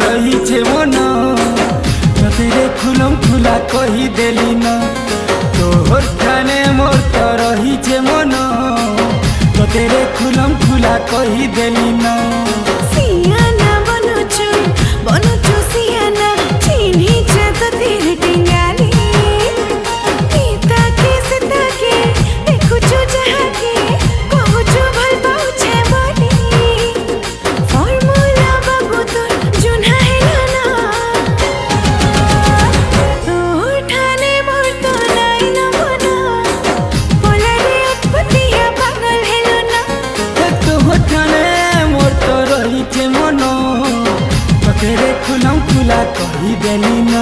रहीचे मन तेरे खुलम खुला कही देली न तोहर ठाने मोर तो रहीचे मन तेरे खुलम खुला कही देली न सियाना बनोचो सियाना चिन्हिचे तो तेरे टिंगाली ताके से ताके देखुछु जहाके कहूछु भल पाउछे बड़ी फॉर्मूला बाबू तोर जुन्हा हेलो ना तो ठाने मोर तो नाई न मना बोलारे उत्पत्तिया पागल हेलो ना तोहर ठाने मोर तो रहीचे मन तेरे खुलम खुला कही देली न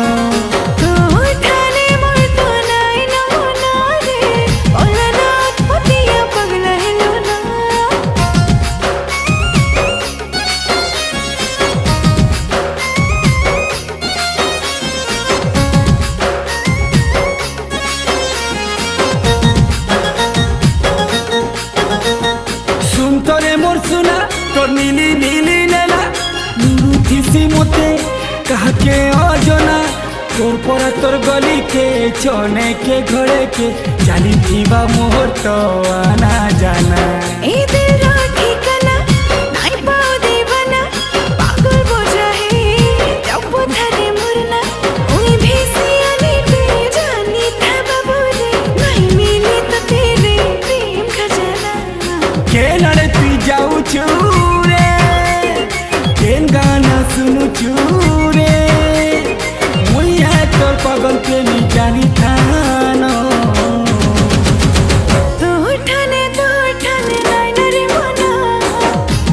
मोर सुना तोर नीली नीली लेला थीसी मोते कहा के अजना तोर पर तोर गली के चने के घड़े के चाली थीबा मोर तो आना जाना ए दिल रो ठिकाना नाई पाओ दीवाना पागल बोझा है जब धरे मुरना उई भी सियानी पे जानी था बाबू रे नहीं मिली तो तेरे प्रेम खजाना के लड़े तू जाऊ चूरे केन गाना सुनु चूरे मुइया तोर पागल के नी जानी थानो तो ठाने नाई नरे मना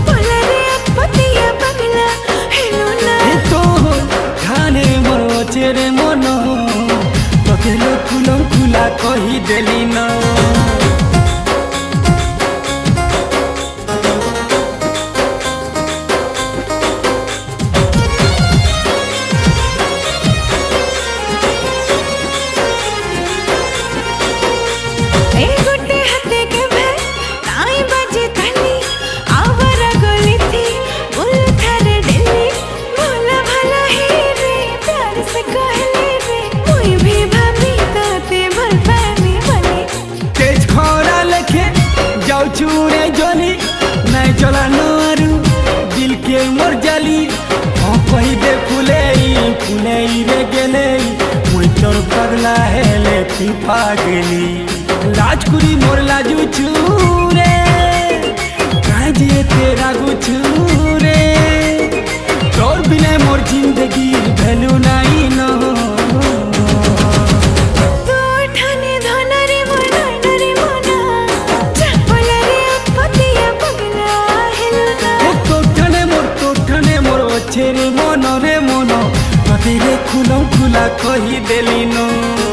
बोला रे अपतिया पगला हेलो ना तो ठाने मोर चेरे मन तोके खुलम खुला कही देली न चूरे जली नहीं चला नारू दिल के मोर जली हाँ कही दे फुले रे गेले मुई तोर पगला हेले तू पागली लाजकुरी मोर लाजू चूरे कहीं जिए तेरा गुछूरे तोर बिना मोर जिंदगी भैलू नहीं न रे मन तेरे खुलम खुला कही देली न।